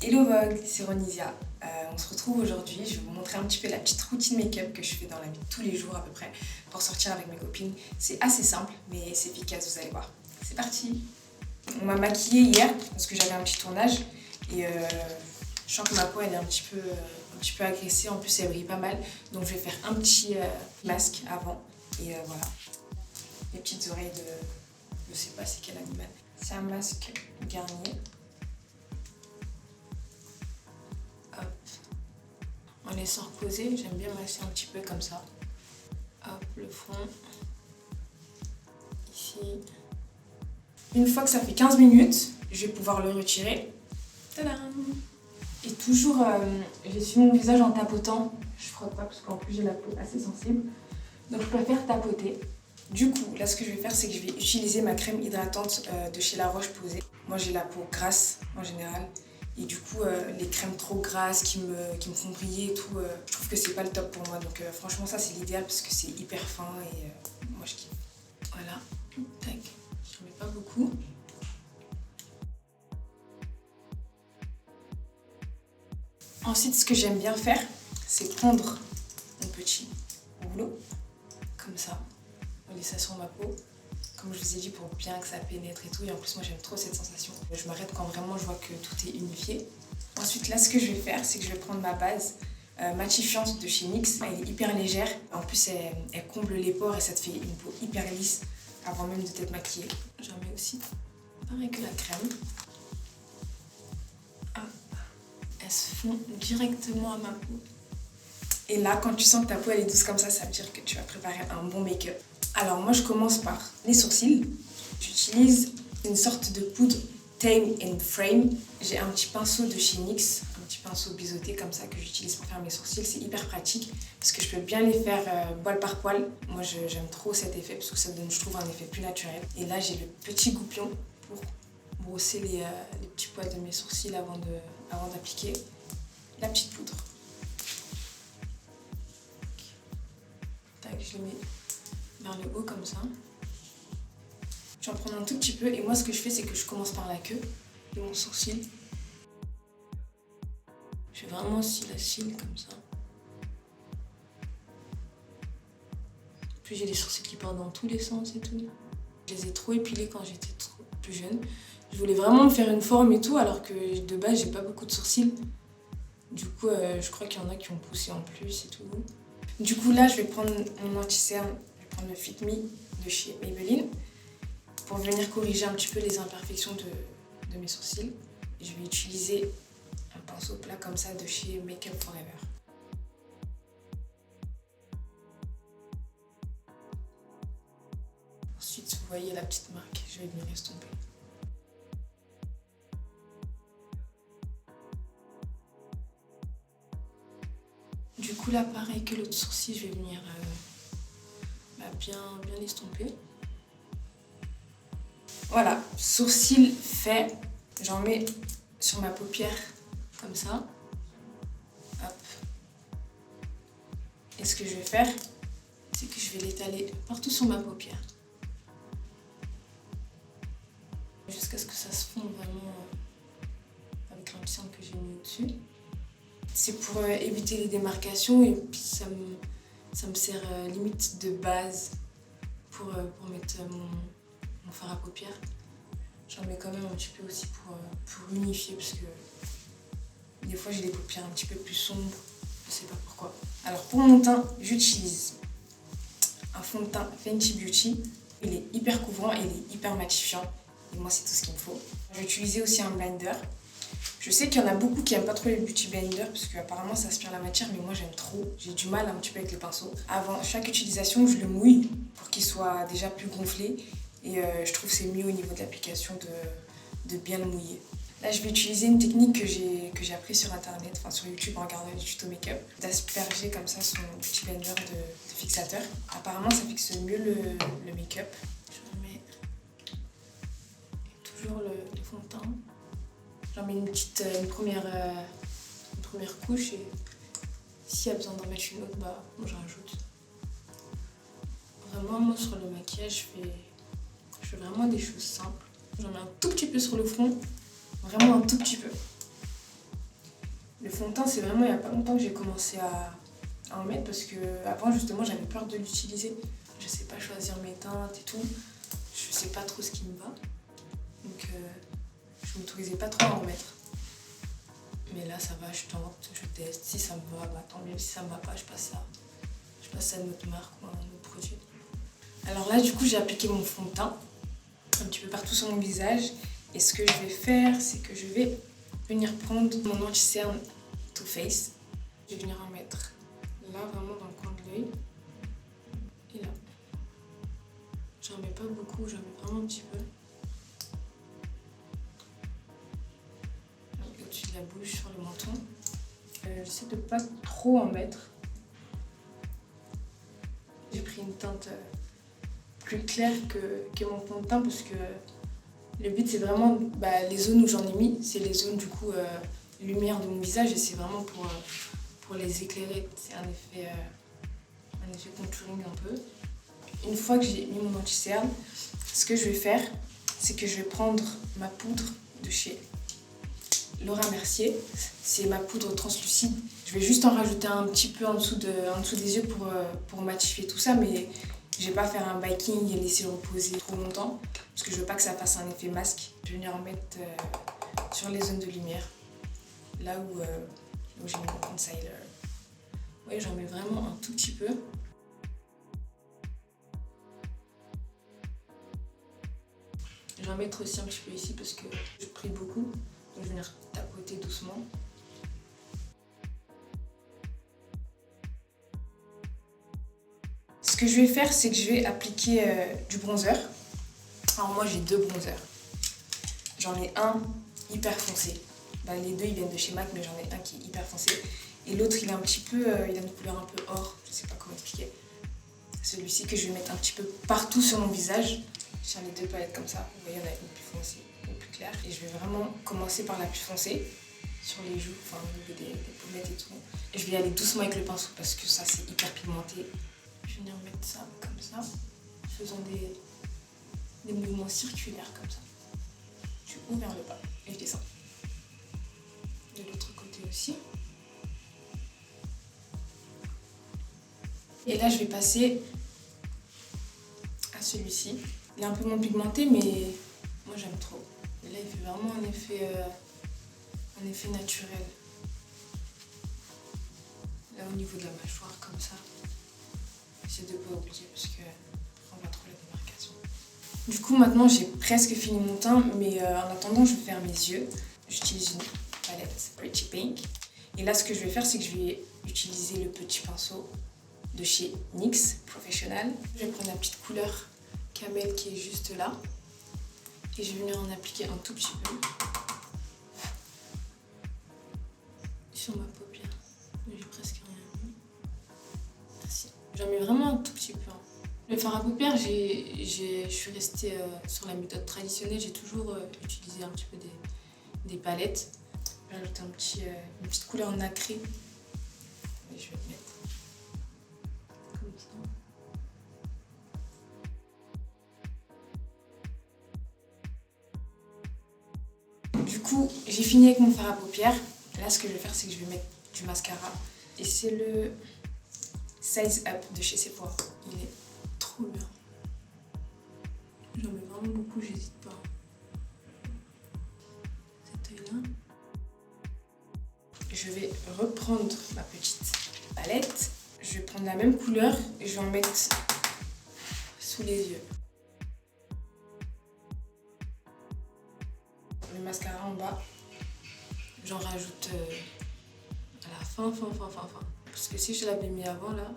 Hello Vogue, c'est Ronisia. On se retrouve aujourd'hui, je vais vous montrer un petit peu la petite routine make-up que je fais dans la vie de tous les jours à peu près pour sortir avec mes copines. C'est assez simple mais c'est efficace, vous allez voir. C'est parti. On m'a maquillée hier parce que j'avais un petit tournage et je sens que ma peau elle est un petit peu agressée, en plus elle brille pas mal. Donc je vais faire un petit masque avant et voilà. Les petites oreilles de... je sais pas c'est quel animal. C'est un masque Garnier. Hop. En laissant reposer, j'aime bien masser un petit peu comme ça. Hop, le fond. Ici. Une fois que ça fait 15 minutes, je vais pouvoir le retirer. Tadam! Et toujours, j'essuie mon visage en tapotant. Je frotte pas parce qu'en plus j'ai la peau assez sensible. Donc je préfère tapoter. Du coup, là ce que je vais faire, c'est que je vais utiliser ma crème hydratante de chez La Roche-Posay. Moi j'ai la peau grasse en général. Et du coup, les crèmes trop grasses qui me font briller et tout, je trouve que c'est pas le top pour moi. Donc franchement ça c'est l'idéal parce que c'est hyper fin et moi je kiffe. Voilà, tac, je mets pas beaucoup. Ensuite, ce que j'aime bien faire, c'est prendre mon petit rouleau, comme ça, on laisse ça sur ma peau, comme je vous ai dit, pour bien que ça pénètre et tout. Et en plus, moi, j'aime trop cette sensation. Je m'arrête quand vraiment je vois que tout est unifié. Ensuite, là, ce que je vais faire, c'est que je vais prendre ma base matifiante de chez NYX. Elle est hyper légère. En plus, elle comble les pores et ça te fait une peau hyper lisse avant même de t'être maquillée. J'en mets aussi pareil que la crème. Elles se font directement à ma peau. Et là, quand tu sens que ta peau elle est douce comme ça veut dire que tu vas préparer un bon make-up. Alors moi, je commence par les sourcils. J'utilise une sorte de poudre Tame and Frame. J'ai un petit pinceau de chez NYX, un petit pinceau biseauté comme ça que j'utilise pour faire mes sourcils. C'est hyper pratique parce que je peux bien les faire poil par poil. Moi, j'aime trop cet effet parce que ça donne, je trouve, un effet plus naturel. Et là, j'ai le petit goupillon pour brosser les petits poils de mes sourcils avant d'appliquer la petite poudre. Tac, je le mets vers le haut comme ça. J'en prends un tout petit peu et moi ce que je fais c'est que je commence par la queue de mon sourcil. Je fais vraiment aussi la cils comme ça. Puis j'ai des sourcils qui partent dans tous les sens et tout. Je les ai trop épilés quand j'étais plus jeune. Je voulais vraiment me faire une forme et tout, alors que de base, j'ai pas beaucoup de sourcils. Du coup, je crois qu'il y en a qui ont poussé en plus et tout. Du coup, là, je vais prendre mon anti-cerne, je vais prendre le Fit Me de chez Maybelline pour venir corriger un petit peu les imperfections de mes sourcils. Et je vais utiliser un pinceau plat comme ça de chez Make Up Forever. Ensuite, vous voyez la petite marque, je vais venir estomper. Du coup là pareil que l'autre sourcil, je vais venir bien estomper. Voilà, sourcil fait, j'en mets sur ma paupière comme ça. Hop. Et ce que je vais faire, c'est que je vais l'étaler partout sur ma paupière. Jusqu'à ce que ça se fonde vraiment avec l'anti-cerne que j'ai mis au-dessus. C'est pour éviter les démarcations et puis ça me sert limite de base pour mettre mon fard à paupières. J'en mets quand même un petit peu aussi pour unifier parce que des fois j'ai des paupières un petit peu plus sombres, je sais pas pourquoi. Alors pour mon teint, j'utilise un fond de teint Fenty Beauty. Il est hyper couvrant et il est hyper matifiant et moi c'est tout ce qu'il me faut. Je vais utiliser aussi un blender. Je sais qu'il y en a beaucoup qui n'aiment pas trop les beauty blenders parce qu'apparemment ça aspire la matière, mais moi j'aime trop. J'ai du mal un petit peu avec les pinceaux. Avant chaque utilisation, je le mouille pour qu'il soit déjà plus gonflé et je trouve que c'est mieux au niveau de l'application de bien le mouiller. Là je vais utiliser une technique que j'ai appris sur internet, enfin sur YouTube en regardant des tutos make-up, d'asperger comme ça son beauty blender de fixateur. Apparemment ça fixe mieux le make-up. Je remets toujours le fond de teint. J'en mets une première couche et s'il y a besoin d'en mettre une autre, moi j'en rajoute. Vraiment, moi sur le maquillage, je fais vraiment des choses simples. J'en mets un tout petit peu sur le front, vraiment un tout petit peu. Le fond de teint, c'est vraiment il n'y a pas longtemps que j'ai commencé à en mettre parce que avant justement j'avais peur de l'utiliser. Je sais pas choisir mes teintes et tout. Je sais pas trop ce qui me va. Donc je m'autorisais pas trop à en mettre. Mais là ça va, je tente, je teste. Si ça me va, bah, tant mieux. Si ça me va pas, je passe à une autre marque ou à un autre produit. Alors là du coup j'ai appliqué mon fond de teint un petit peu partout sur mon visage. Et ce que je vais faire, c'est que je vais venir prendre mon anti-cerne Too Faced. Je vais venir en mettre là, vraiment dans le coin de l'œil. Et là. J'en mets pas beaucoup, j'en mets vraiment un petit peu. Au-dessus de la bouche, sur le menton. J'essaie de pas trop en mettre. J'ai pris une teinte plus claire que mon fond de teint parce que le but c'est vraiment les zones où j'en ai mis, c'est les zones du coup lumière de mon visage et c'est vraiment pour les éclairer. C'est un effet contouring un peu. Une fois que j'ai mis mon anti-cerne, ce que je vais faire, c'est que je vais prendre ma poudre de chez Laura Mercier. C'est ma poudre translucide. Je vais juste en rajouter un petit peu en dessous des yeux pour matifier tout ça, mais je vais pas faire un baking et laisser reposer trop longtemps parce que je veux pas que ça fasse un effet masque. Je vais venir en mettre sur les zones de lumière, là où j'ai mis mon concealer. Oui, j'en mets vraiment un tout petit peu. Je vais en mettre aussi un petit peu ici parce que je prie beaucoup. Donc je vais venir tapoter doucement. Ce que je vais faire, c'est que je vais appliquer du bronzer. Alors moi j'ai 2 bronzers. J'en ai un hyper foncé. Les deux ils viennent de chez MAC, mais j'en ai un qui est hyper foncé. Et l'autre il est un petit peu, il a une couleur un peu or, je sais pas comment expliquer. Celui-ci que je vais mettre un petit peu partout sur mon visage. J'ai les 2 palettes comme ça. Vous voyez, il y en a une plus foncée, une plus claire. Et je vais vraiment commencer par la plus foncée, sur les joues, enfin au niveau des pommettes et tout. Et je vais y aller doucement avec le pinceau parce que ça c'est hyper pigmenté. Je vais venir mettre ça comme ça, faisant des mouvements circulaires comme ça. Je ouvre vers le bas et je descends. De l'autre côté aussi. Et là je vais passer à celui-ci. Il est un peu moins pigmenté, mais moi j'aime trop. Et là il fait vraiment un effet naturel. Là au niveau de la mâchoire comme ça. J'essaie de ne pas oublier parce que on voit trop la démarcation. Du coup maintenant j'ai presque fini mon teint, mais en attendant je vais faire mes yeux. J'utilise une palette Pretty Pink. Et là ce que je vais faire c'est que je vais utiliser le petit pinceau de chez NYX Professional. Je vais prendre la petite couleur Camel qui est juste là. Et je vais venir en appliquer un tout petit peu sur ma paupière. J'ai presque rien mis. Merci. J'en mets vraiment un tout petit peu. Le fard à paupières, je suis restée sur la méthode traditionnelle. J'ai toujours utilisé un petit peu des palettes. J'ai rajouté une petite couleur nacrée. Et je vais le mettre comme ça. Du coup, j'ai fini avec mon fard à paupières. Là, ce que je vais faire, c'est que je vais mettre du mascara. Et c'est le Size Up de chez Sephora. Il est trop bien. J'en mets vraiment beaucoup, j'hésite pas. Cet œil-là. Je vais reprendre ma petite palette. Je vais prendre la même couleur et je vais en mettre sous les yeux. Le mascara en bas, j'en rajoute à la fin. Parce que si je l'avais mis avant là,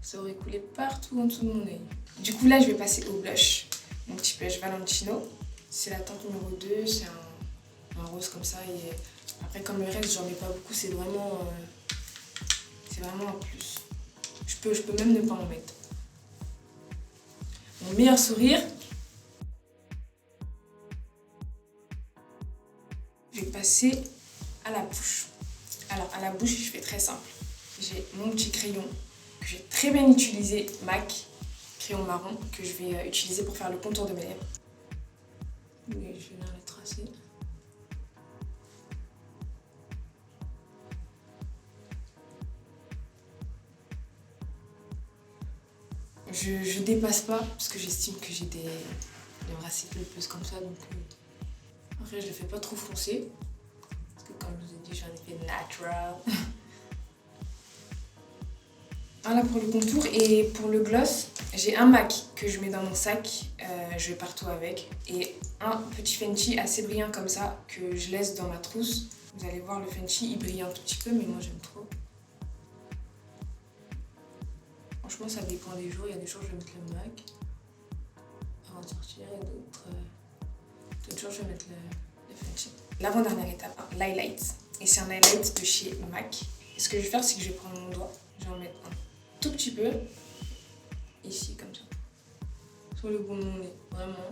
ça aurait coulé partout en dessous de mon œil. Du coup là, je vais passer au blush. Mon petit blush Valentino. C'est la teinte numéro 2, c'est un rose comme ça. Et après, comme le reste, j'en mets pas beaucoup, c'est vraiment un plus. Je peux même ne pas en mettre. Mon meilleur sourire, je vais passer à la bouche. Alors, à la bouche, je fais très simple. J'ai mon petit crayon que j'ai très bien utilisé, MAC, crayon marron, que je vais utiliser pour faire le contour de mes lèvres. Et je vais venir le tracer. je dépasse pas parce que j'estime que j'ai des racines pulpeuses comme ça. Donc après, je le fais pas trop foncé. Parce que comme je vous ai dit, j'en ai fait natural. Voilà pour le contour. Et pour le gloss, j'ai un MAC que je mets dans mon sac. Je vais partout avec. Et un petit Fenty assez brillant comme ça que je laisse dans ma trousse. Vous allez voir, le Fenty, il brille un tout petit peu, mais moi j'aime trop. Franchement, ça dépend des jours. Il y a des jours, je vais mettre le MAC avant de sortir. Et d'autres jours, je vais mettre le Fenty. L'avant-dernière étape, l'highlight. Et c'est un highlight de chez MAC. Et ce que je vais faire, c'est que je vais prendre mon doigt. Je vais en mettre un tout petit peu. Ici, comme ça. Sur le bout de mon nez. Vraiment.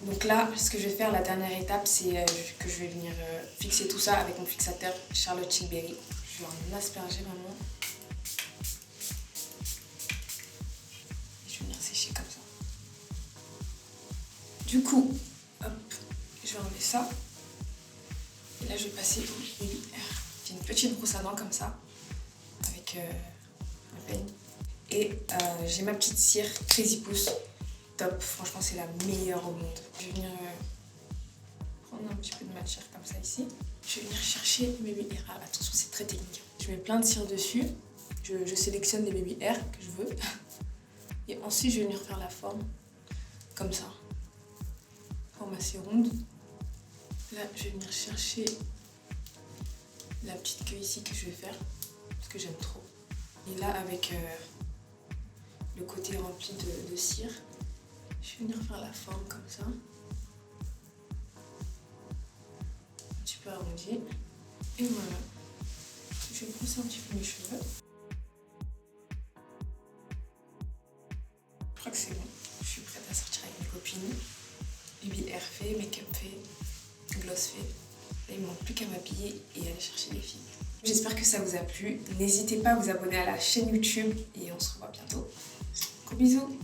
Donc là, ce que je vais faire, la dernière étape, c'est que je vais venir fixer tout ça avec mon fixateur Charlotte Tilbury. Je vais en asperger vraiment. Et je vais venir sécher comme ça. Du coup, hop, je vais enlever ça. Et là, je vais passer au Baby Air. J'ai une petite brosse à dents comme ça, avec un peigne. Et j'ai ma petite cire Crazy Pouce. Top, franchement c'est la meilleure au monde. Je vais venir prendre un petit peu de matière comme ça ici. Je vais venir chercher le Baby Air. Ah, attention, c'est très technique. Je mets plein de cire dessus. Je sélectionne les Baby Air que je veux. Et ensuite je vais venir faire la forme comme ça. Forme assez ronde. Là je vais venir chercher la petite queue ici que je vais faire. Parce que j'aime trop. Et là avec le côté rempli de cire. Je vais venir faire la forme comme ça. Un petit peu arrondi. Et voilà. Je vais pousser un petit peu mes cheveux. Je crois que c'est bon. Je suis prête à sortir avec mes copines. Baby Air fait, make-up fait, gloss fait. Là, il ne me manque plus qu'à m'habiller et aller chercher les filles. J'espère que ça vous a plu. N'hésitez pas à vous abonner à la chaîne YouTube et on se revoit bientôt. Gros bisous!